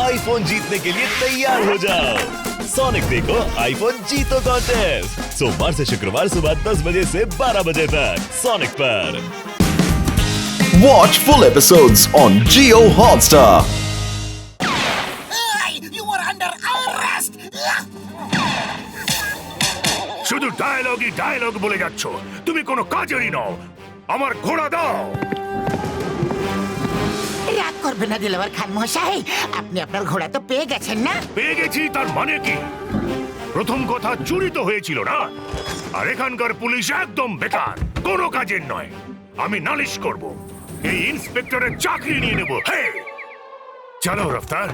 IPhone जीतने के लिए तैयार हो जाओ। सोनिक देखो आईफोन जीतो कॉन्टेस्ट सोमवार से शुक्रवार सुबह 10 बजे से 12 बजे तक सोनिक पर। Watch full episodes on Jio Hotstar. You are under arrest! শুধু ডায়লগ বলে যাচ্ছ, তুমি কোনো কাজেরই নও। আমার ঘোড়া দাও। রাগ করবে না দিলওয়ার খান মশাই, আপনি আপনার ঘোড়া তো পেয়ে গেছেন না? পেয়ে গেছি তার মানে কি? প্রথম কথা চুরি তো হয়েছিল না, আর এখানকার পুলিশ একদম বেকার, কোনো কাজের নয়। আমি নালিশ করব, এই ইন্সপেক্টরের চাকরি নিয়ে নেব। হে চলো রফতার।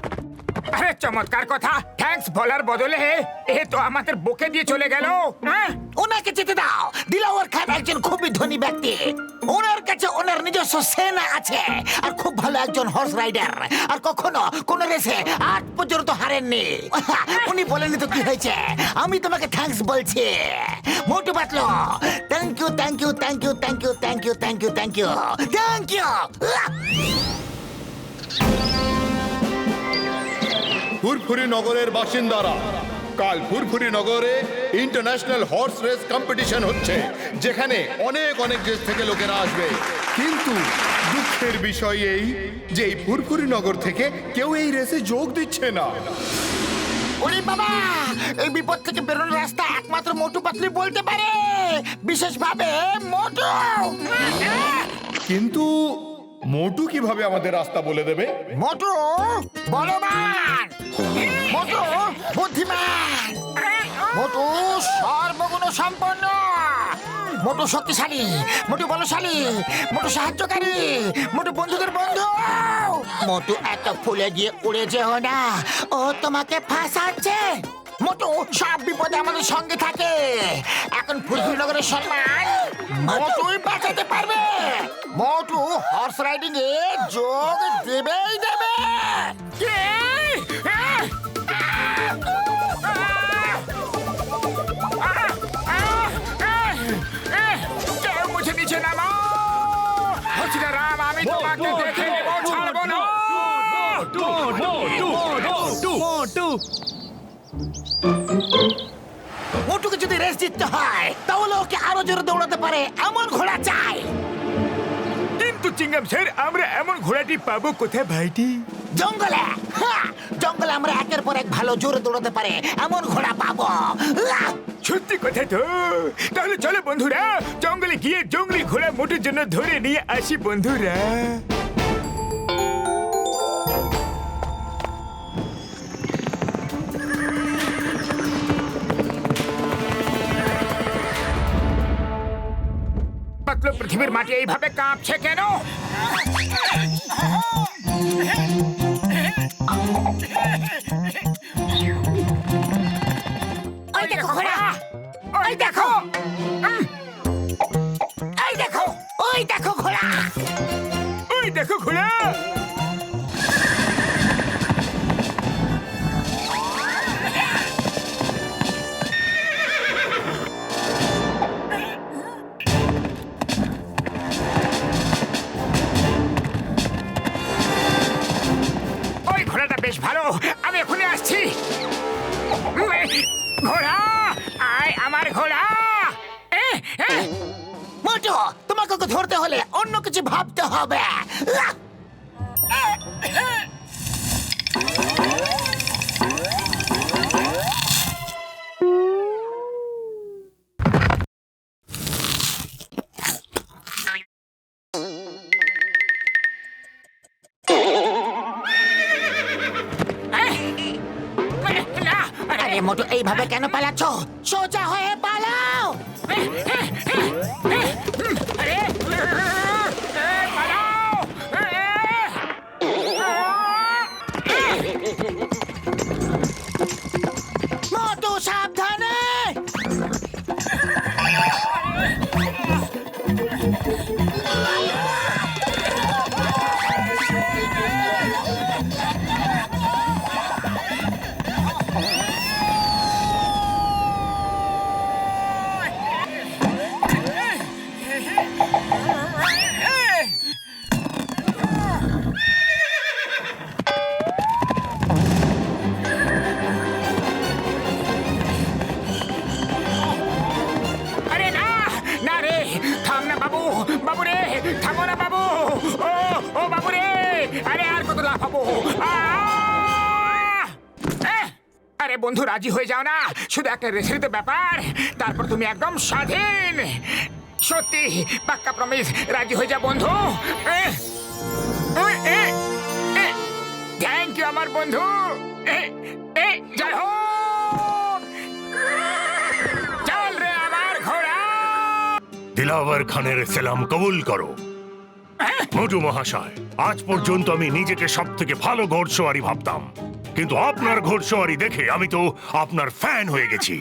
আরে চমৎকার কথা, থ্যাঙ্কস বলার বদলে এ তো আমাদের বকে দিয়ে চলে গেল। ওনাকে যেতে দাও। দিলওয়ার খান একজন খুবই ধনী ব্যক্তি, ওনার কাছে ওনার নিজস্ব সেনা আছে, আর খুব ভালো একজন হর্স রাইডার, আর কখনো কোন রেসে আজ পর্যন্ত হারেননি। উনি বলেনি তো কি হয়েছে, আমি তোমাকে থ্যাঙ্কস বলছি। Motu Patlu, thank you thank you thank you thank you thank you thank you thank you thank you. Furfuri নগরের বাসিন্দারা, কাল ফুরফুরি নগরে ইন্টারন্যাশনাল হর্স রেস কম্পিটিশন হচ্ছে, যেখানে অনেক দেশ থেকে লোকেরা আসবে। কিন্তু দুঃখের বিষয় এই যে এই ফুরফুরি নগর থেকে কেউ এই রেসে যোগ দিচ্ছে না। ওরে বাবা, এই বিপদ থেকে বেরোনোর রাস্তা একমাত্র মোটু পাতলি বলতে পারে, বিশেষভাবে মোটু। কিন্তু মোটু কিভাবে আমাদের রাস্তা বলে দেবে? মোটু বলবান, মোটু বুদ্ধিমান, মোটু সর্বগুণ সম্পন্ন, মোটু শক্তিশালী, মোটু বলশালী, মোটু সাহায্যকারী, মোটু বন্ধুদের বন্ধু। মোটু এত ফুলে গিয়ে উড়ে যেও না, ও তোমাকে ফাঁসাচ্ছে। মোটু সব বিপদে আমাদের সঙ্গে থাকে। এখন ফুরফুরি নগরের সম্মান মোটুই বাঁচাতে পারবে। মোটু হর্স রাইডিং এ যোগ দেবেই দেবে। কেউ মুছে নিচে নামো। রাম, আমি তোমাকে দেখে নেব, ছাড়বো না। মোটুকে যদি রেস জিততে হয় তাহলে ওকে আরো জোরে দৌড়াতে পারে এমন ঘোড়া চাই। কিন্তু চিঙ্গাম স্যার, আমরা এমন ঘোড়াটি পাবো কোথায় ভাইটি? জঙ্গলে, হ্যাঁ, জঙ্গলে আমরা একের পর এক ভালো জোরে দৌড়াতে পারে এমন ঘোড়া পাবো। সত্যি কথা তো। তাহলে চলো বন্ধুরা, জঙ্গলে গিয়ে জঙ্গলি ঘোড়া মোটুর জন্য ধরে নিয়ে আসি বন্ধুরা। পাতলো, পৃথিবীর মাটি এইভাবে কাঁপছে কেন? ওই দেখো ঘোড়া, ওই দেখো, এই দেখো, ওই দেখো ঘোড়া, ওই দেখো ঘোড়া। ওই ঘোড়াটা বেশ ভালো, আমি এখনই আসছি। ঘোড়া, আয় আমার ঘোড়া। মোটু তোমাকে ওকে ধরতে হলে অন্য কিছু ভাবতে হবে। আরে মোটু, এইভাবে কেন পালাচ্ছ? সোজা হয়ে পালাও। মোটু সাবধানে। আরে বন্ধু রাজি হয়ে যাও না, শুধু একটা রেসের তো ব্যাপার, তারপর তুমি একদম স্বাধীন। সত্যি পাক্কা প্রমিস, রাজি হয়ে যা বন্ধু। থ্যাংক ইউ আমার বন্ধু। জয় হোক, চল রে আমার ঘোড়া। দিলাওয়ার খানের সালাম কবুল করো। মোটু মহাশয়, আজ পর্যন্ত আমি নিজেকে সব থেকে ভালো ঘোড়সওয়ারি ভাবতাম, কিন্তু আপনার ঘোড়সওয়ারি দেখে আমি তো আপনার ফ্যান হয়ে গেছি।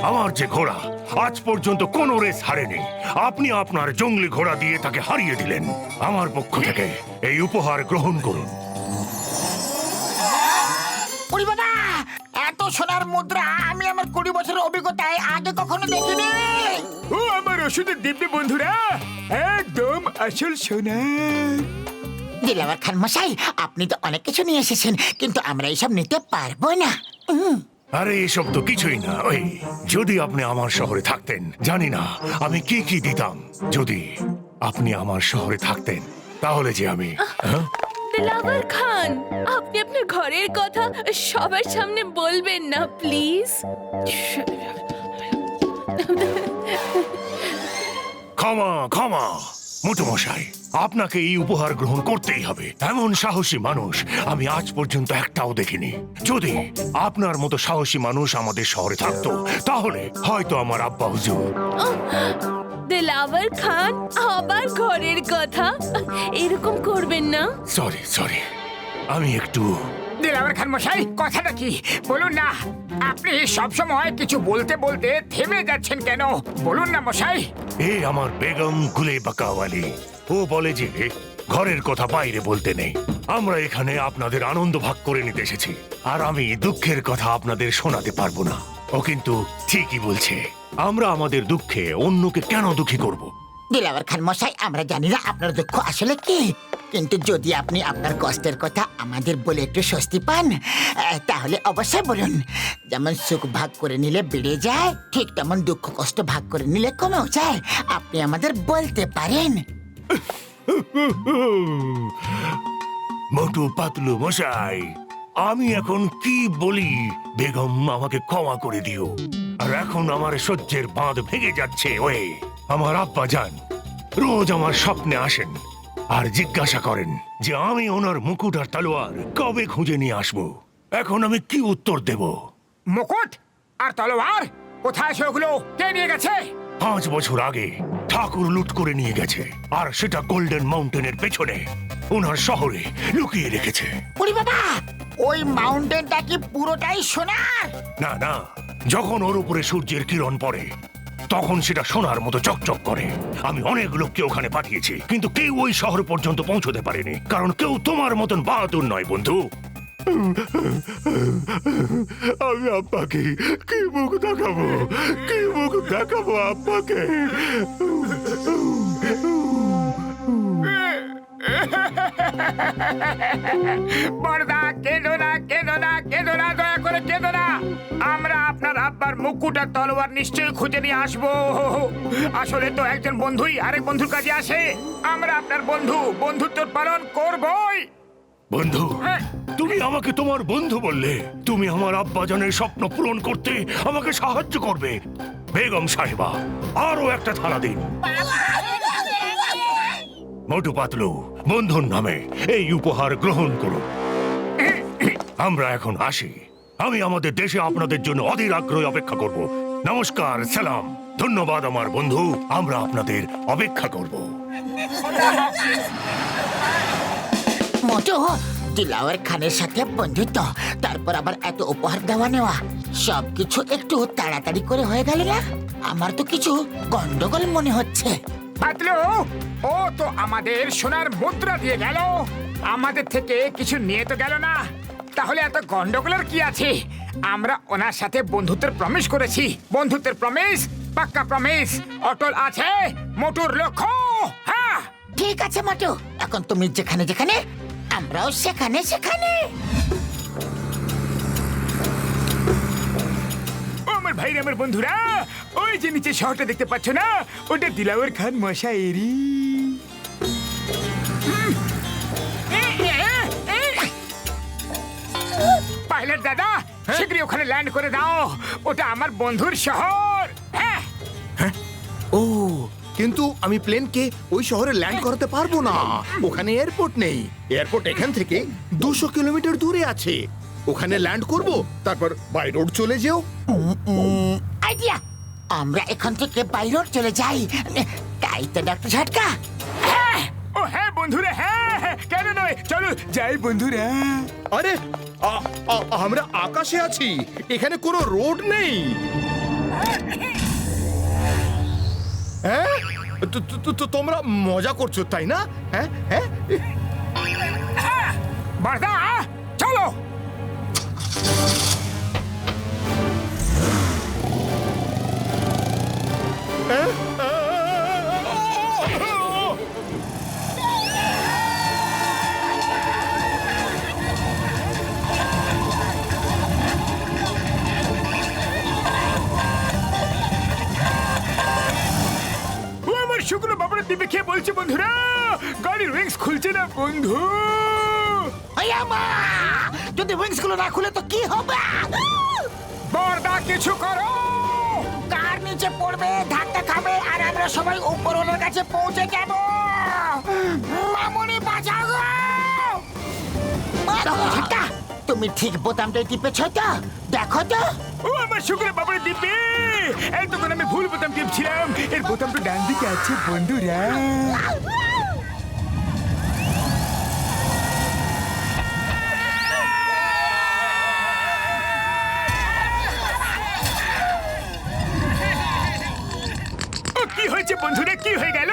আমার যে ঘোড়া আজ পর্যন্ত কোনো রেস হারেনি, আপনি আপনার জঙ্গলি ঘোড়া দিয়ে তাকে হারিয়ে দিলেন। আমার পক্ষ থেকে এই উপহার গ্রহণ করুন। ওরে বাবা, এত সোনার মুদ্রা আমি আমার 20 বছরের অভিজ্ঞতায় আগে কখনো দেখিনি। ও আমার ওষুধের দিব্যি বন্ধুরা, একদম আসল সোনা। দিলাওয়ার খান মশাই, আপনি তো অনেক কিছু নিয়ে এসেছেন, কিন্তু আমরা এইসব নিতে পারবো না। আরে এসব তো কিছুই না। ওই যদি আপনি আমার শহরে থাকতেন, জানি না আমি কি কি দিতাম। যদি আপনি আমার শহরে থাকতেন তাহলে যে আমি দিলাওয়ার খান, আপনি আপনার ঘরের কথা সবার সামনে বলবেন না প্লিজ। ক্ষমা ক্ষমা মোটু মশাই, আপনাকে এই উপহার গ্রহণ করতেই হবে। এমন সাহসী মানুষ আমি আজ পর্যন্ত একটাও দেখিনি। যদি আপনার মতো সাহসী মানুষ আমাদের শহরে থাকতো তাহলে হয়তো আমার আব্বা হুজুর। দিলাওয়ার খান, আবার ঘরের কথা এরকম করবেন না। সরি সরি, আমি একটু দিলাওয়ার খান মশাই, কথাটা কি বলুন না। আপনি সবসময় কিছু বলতে বলতে থেমে যাচ্ছেন কেন? বলুন না মশাই। এ আমার বেগম গুলে বাকাওয়ালি, ও বলে যে ঘরের কথা বাইরে বলতে নেই। আমরা এখানে আপনাদের আনন্দ ভাগ করে নিতে এসেছি, আর আমি দুঃখের কথা আপনাদের শোনাতে পারবো না। ও কিন্তু ঠিকই বলছে, আমরা আমাদের দুঃখে অন্যকে কেন দুঃখী করব? দিলাওয়ার খান মশাই, আমরা জানি না আপনার দুঃখ আসলে কি, কিন্তু যদি আপনি আপনার কষ্টের কথা আমাদের বলে একটু স্বস্তি পান, তাহলে অবশ্যই বলুন। যেমন সুখ ভাগ করে নিলে বেড়ে যায়, ঠিক তেমন দুঃখ কষ্ট ভাগ করে নিলে কমেও যায়। আপনি আমাদের বলতে পারেন। মোটু পাতলু মশাই, আমি এখন কি বলি? বেগম আমাকে ক্ষমা করে দিও। আর এখন আমার সহ্যের বাঁধ ভেঙে যাচ্ছে। ওই আমার আব্বা যান রোজ আমার স্বপ্নে আসেন আর জিজ্ঞাসা করেন যে আমি ওনার মুকুট আর তলোয়ার কবে খুঁজে নিয়ে আসবো। এখন আমি কি উত্তর দেব? মুকুট আর তলোয়ার কোথায়? সেগুলো কে নিয়ে গেছে? 5 বছর আগে ঠাকুর লুট করে নিয়ে গেছে, আর সেটা গোল্ডেন মাউন্টেনের পেছনে ওনার শহরে লুকিয়ে রেখেছে। ওরে বাবা, ওই মাউন্টেনটা কি পুরোটাই সোনার? না না, যখন ওর উপরে সূর্যের কিরণ পড়ে তখন সেটা সোনার মতো চকচক করে। আমি অনেক লোককে ওখানে পাঠিয়েছি, কিন্তু কেউ ওই শহর পর্যন্ত পৌঁছতে পারেনি, কারণ কেউ তোমার মতন বাহাদুর নয় বন্ধু। আমি আব্বাকে কি মুখ দেখাবো, কি মুখ দেখাবো আব্বাকে? বড়দা, কেঁদো না, কেঁদো না, কেঁদো না, দয়া করে কেঁদো না। আমরা আপনার আব্বার মুকুট আর তলোয়ার নিশ্চয়ই খুঁজে নিয়ে আসবো। আসলে তো একজন বন্ধুই আরেক বন্ধুর কাছে আসে। আমরা আপনার বন্ধু, বন্ধুত্ব পালন করবই। বন্ধু, তুমি আমাকে তোমার বন্ধু বললে। তুমি আমার আব্বাজানের স্বপ্ন পূরণ করতে আমাকে সাহায্য করবে। বেগম সাহেবা, আরো একটা থালা দিন। মোটু পাতলু, বন্ধুর নামে এই উপহার গ্রহণ করুন। আমরা এখন আসি। আমি আমাদের দেশে আপনাদের জন্য অধীর আগ্রহে অপেক্ষা করব। নমস্কার, সালাম, ধন্যবাদ আমার বন্ধু। আমরা আপনাদের অপেক্ষা করব। মোটো, দিলাওয়ার খানের সাথে বন্ধুত্ব, তারপর আবার এত উপহার দেওয়া নেওয়া, সবকিছু একটু তাড়াতাড়ি করে হয়ে গেল না? আমার তো কিছু গন্ডগোল মনে হচ্ছে। পাতলু, ও তো আমাদের সোনার মুদ্রা দিয়ে গেল, আমাদের থেকে কিছু নিয়ে তো গেল না। তাহলে এত গন্ডগোলের কি আছে? আমরা ওনার সাথে বন্ধুত্বের প্রমিস করেছি। বন্ধুত্বের প্রমিস, পাক্কা প্রমিস, অটল আছে মোটুর লক্ষ্য। হ্যাঁ, ঠিক আছে মোটো, এখন তুমি যেখানে যেখানে, আমরাও সেখানে সেখানে। ও আমার ভাইরা, আমার বন্ধুরা, ওই যে নিচে শহরটা দেখতে পাচ্ছ না, ওটা দিলাওয়ার খান মশাইয়েরই। পাইলট দাদা, শীঘ্রই ওখানে ল্যান্ড করে দাও। ওটা আমার বন্ধুর শহর। হ্যাঁ, ও, কিন্তু আমি প্লেনকে ওই শহরে ল্যান্ড করাতে পারবো না। ওখানে এয়ারপোর্ট নেই। এয়ারপোর্ট এখান থেকে 200 কিলোমিটার দূরে আছে। ওখানে ল্যান্ড করব, তারপর বাই রোড চলে যেও। আইডিয়া, আমরা এখান থেকে বাইরে চলে যাই। তাই তো ডক্টর ঝটকা। হ্যাঁ, ও হ্যাঁ বন্ধুরা, হ্যাঁ, কেন নয়, চলো যাই বন্ধুরা। আরে আমরা আকাশে আছি, এখানে কোনো রোড নেই। হ্যাঁ, তোমরা মজা করছো তাই না? হ্যাঁ হ্যাঁ, বারদা, চলো। ও আমার শুকনো বাবার দিবে খেয়ে বলছে বন্ধুরা, গাড়ির রিংস খুলছে না বন্ধু। যদি উইংস গুলো না খুলে তো কি হবে? বারদা, কিছু করো। কার নিচে পড়বে, ধাক্কা খাবে, আর আমরা সবাই উপরওয়ালার কাছে পৌঁছে যাব। মামুনি বাঁচাও গো! ডক্টর ঝটকা, তুমি ঠিক বোতামটাই টিপেছ তো? দেখো তো। ও আমার শুকনো বাবার দিবে, এতক্ষণ আমি ভুল বোতাম টিপছিলাম। এর বোতামটা ডান দিকে আছে বন্ধুরা। কি হয়েছে বন্ধুরা, কি হয়ে গেল?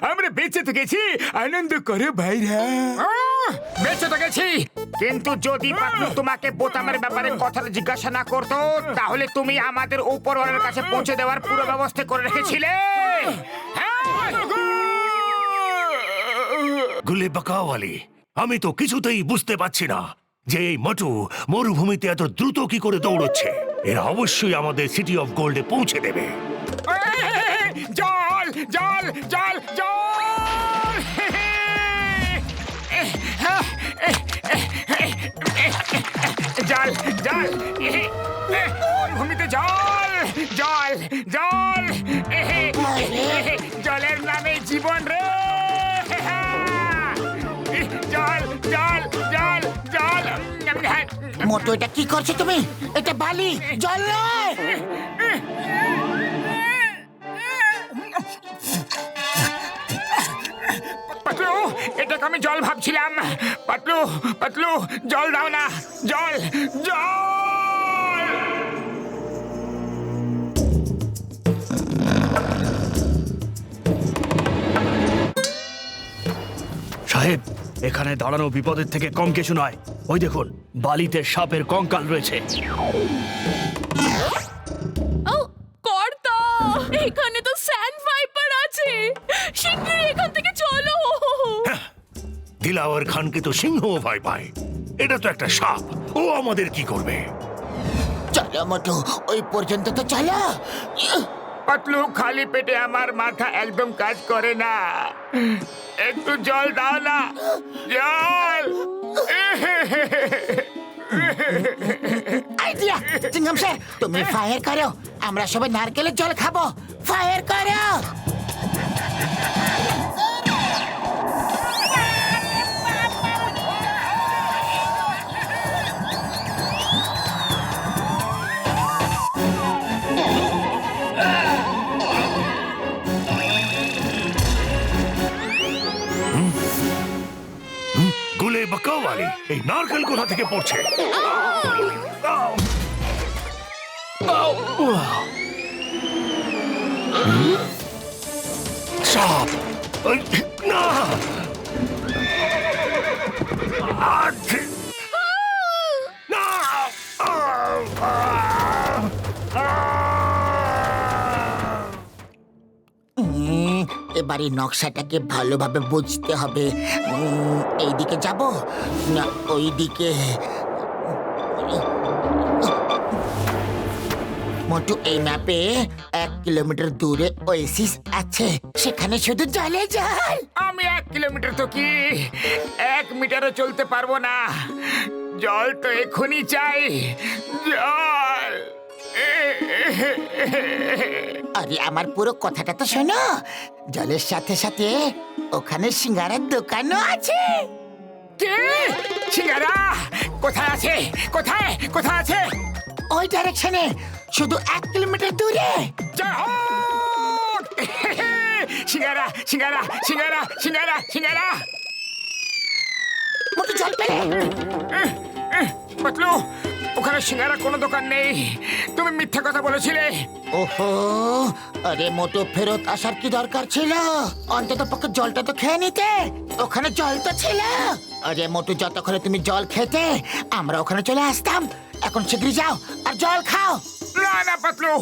আমরা বেঁচে তো গেছি, আনন্দ করো ভাইরা। বেঁচে তো গেছি, কিন্তু যদি পাতলু তোমাকে বোতামের ব্যাপারে কথাটা জিজ্ঞাসা না করতো, তাহলে তুমি আমাদের উপরওয়ালার কাছে পৌঁছে দেওয়ার পুরো ব্যবস্থা করে রেখেছিলে। গুলে বাকাওয়ালি, আমি তো কিছুতেই বুঝতে পারছি না যে এই মোটু মরুভূমিতে এত দ্রুত কি করে দৌড়চ্ছে। এরা অবশ্যই আমাদের সিটি অফ গোল্ডে পৌঁছে দেবে। জল জল জল জল, জল জল, ভূমিতে জল জল জল, জলের নামে জীবন রে। জল জল জল জল। মোটো, এটা কি করছো তুমি? এটা বালি, জল নয়। পাতলু, এটাকে আমি জল ভাবছিলাম। পাতলু পাতলু, জল দাও না, জল জল। সাহেব, এখানে দাঁড়ানো বিপদের থেকে কম কিছু নয়। ওই দেখুন, বালিতে সাপের কঙ্কাল রয়েছে। ও কর্তা, এখানে তো স্যান্ড ভাইপার আছে। শিগগিরই এখান থেকে চলো। দিলাওয়ার খানকে তো সিংহ ভয় পায়, এটা তো একটা সাপ, ও আমাদের কি করবে? চলো মোটু, ওই পর্যন্ত তো চলো। পাতলু, খালি পেটে আমার মাথা একদম কাজ করে না। একটু জল দাও না, জল। আইডিয়া, চিংগাম স্যার, তুমি ফায়ার করো, আমরা সবাই নারকেলের জল খাবো। ফায়ার করো। গুলে বাকাওয়ালি, এই নারকেল কোথা থেকে পড়ছে? সাপ! ওই, না! না! এবার এই নকশাটাকে ভালোভাবে বুঝতে হবে। এইদিকে যাব না ওইদিকে? মোটু, এই ম্যাপে 1 কিলোমিটার দূরে ওয়েসিস আছে, সেখানে শুধু জলে জল। আমি 1 কিলোমিটার তো কি 1 মিটারও চলতে পারবো না। জল তো এখনই চাই, জল। আরে আমার পুরো কথাটা তো শোনো, জলের সাথে সাথে ওখানে সিঙ্গারার দোকানও আছে। কে? সিঙ্গারা কোথায় আছে? কোথায় কোথায় আছে? ওই ডাইরেকশনে, শুধু 1 কিলোমিটার দূরে। জয় হোক! সিঙ্গারা সিঙ্গারা সিঙ্গারা সিঙ্গারা সিঙ্গারা। মোটু জল পেলে? পাতলু, ওখানে সিঙ্গারা কোনো দোকান নেই, তুমি মিথ্যা কথা বলেছিলে। ওহো, আরে মোটু ফেরত আসার কি দরকার ছিল? অন্তত পক্ষে জলটা তো খেয়ে নিতে, ওখানে জল তো ছিল। আরে মোটু, যতক্ষণে তুমি জল খেতে আমরা ওখানে চলে আসতাম। এখন শীঘ্রই যাও আর জল খাও। না না পাতলু,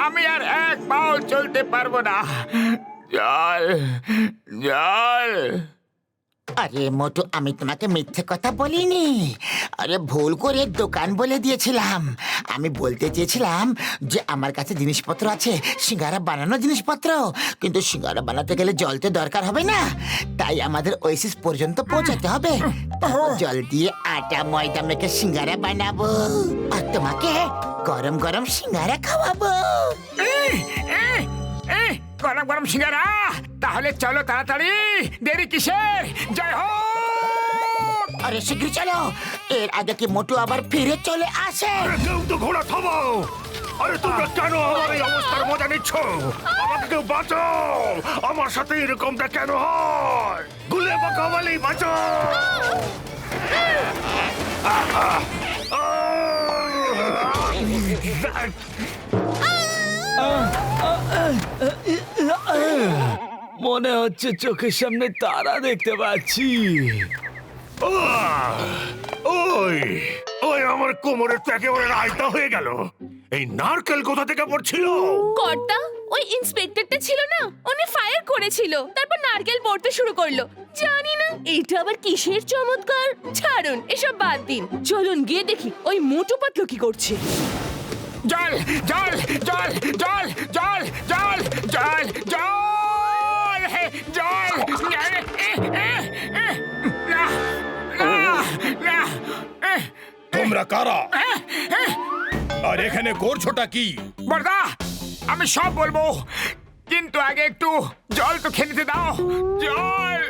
আমি আর এক পাও চলতে পারবো না। জল জল। আরে মোটু, আমি তোমাকে মিথ্যে কথা বলিনি। আরে ভুল করে দোকান বলে দিয়েছিলাম। আমি বলতে চেয়েছিলাম যে আমার কাছে জিনিসপত্র আছে, সিঙ্গারা বানানোর জিনিসপত্র, কিন্তু সিঙ্গারা বানাতে গেলে জল তো দরকার হবে না, তাই আমাদের ওয়েসিস পর্যন্ত পৌঁছাতে হবে। তারপর জল দিয়ে আটা ময়দা মেখে সিঙ্গারা বানাবো আর তোমাকে গরম গরম সিঙ্গারা খাওয়াবো। গরম গরম সিঙ্গারা, তাহলে চলো তাড়াতাড়ি, দেরি কিসের? জয় হোক! আরে শীঘ্রই চলো, এর আগে কি মোটু আবার ফিরে চলে আসে? আরে কেউ তো ঘোড়া থামাও! আরে তোমরা কেন আমার এই অবস্থার মজা নিচ্ছ? আমাকে কেউ বাঁচাও! আমার সাথে এরকমটা কেন হয়? গুলে বাঁকাওয়ালি বাঁচাও! মনে হচ্ছে চোখের সামনে তারা দেখতে পাচ্ছি। ওই ওই আমার কোমরের তো একেবারে রায়তা হয়ে গেল। এই নারকেল কোথা থেকে পড়ছিল? কর্তা, ওই ইন্সপেক্টরটা ছিল না, উনি ফায়ার করেছিল, তারপর নারকেল পড়তে শুরু করলো। জানি না এটা আবার কিসের চমৎকার। ছাড়ুন এসব, বাদ দিন, চলুন গিয়ে দেখি ওই মোটু পাতলু কি করছে। জল জল জল জল জল জল জল জল জল। তোমরা কারা আর এখানে করছোটা কি? বর্দা, আমি সব বলবো, কিন্তু আগে একটু জল তো খেয়ে নিতে দাও। জল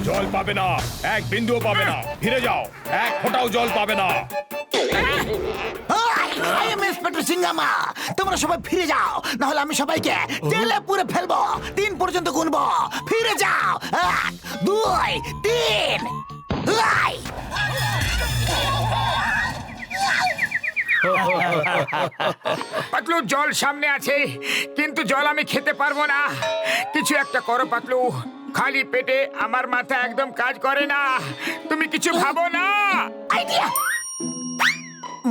জল পাবে না, এক বিন্দুও পাবে না। ফিরে যাও, এক ফোঁটাও জল পাবে না। আই এম ইন্সপেক্টর সিঙ্গামা, তোমরা সবাই ফিরে যাও, নাহলে আমি সবাইকে জেলে পুরে ফেলবো। 3 পর্যন্ত গুনবো। ফিরে যাও, 1 2 3। পাতলু, জল সামনে আছে, কিন্তু জল আমি খেতে পারবো না। কিছু একটা করো পাতলু, খালি পেটে আমার মাথা একদম কাজ করে না। তুমি কিছু ভাবো না। আইডিয়া!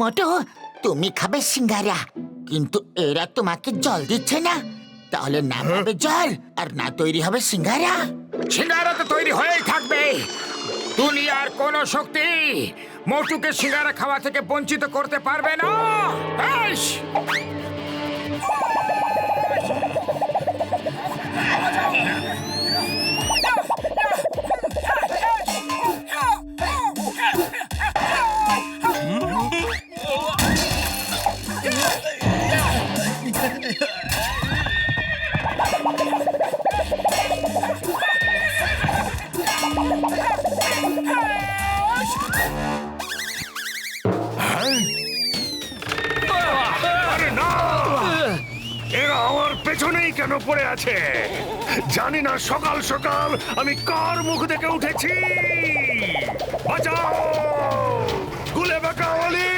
মোটু, তুমি খাবে সিঙ্গারা, কিন্তু এরা তোমাকে জল দিচ্ছে না, তাহলে না পাবে জল আর না তৈরি হবে সিঙ্গারা। সিঙ্গারা তো তৈরি হয়েই থাকবে। দুনিয়ার কোন শক্তি মোটুকে সিঙ্গারা খাওয়া থেকে বঞ্চিত করতে পারবে না। বেশ! আরে না! এরা আমার পেছনেই কেন পড়ে আছে? জানি না সকাল সকাল আমি কার মুখ দেখে উঠেছি। বাঁচাও! গুলে বাঁকাওয়ালি!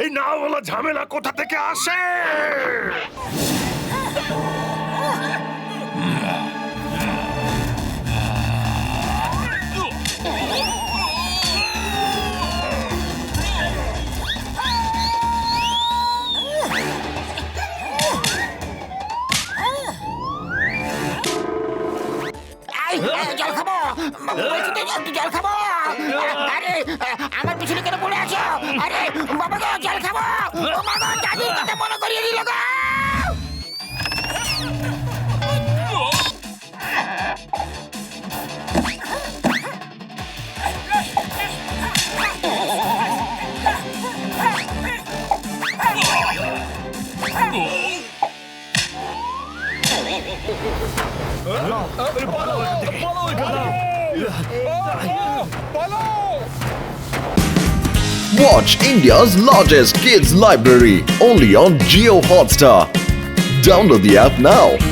এই না বলা ঝামেলা কোথা থেকে আসে? জল খাবো, বলছি তো একটু জল খাবো। আরে আমার পিছনে কেন পড়ে আছো? আরে বাবা গো, জল খাবো। ও মা গো, দাদুর কথা মনে করিয়ে দিল গো। Watch India's largest kids library only on Jio Hotstar. Download the app now.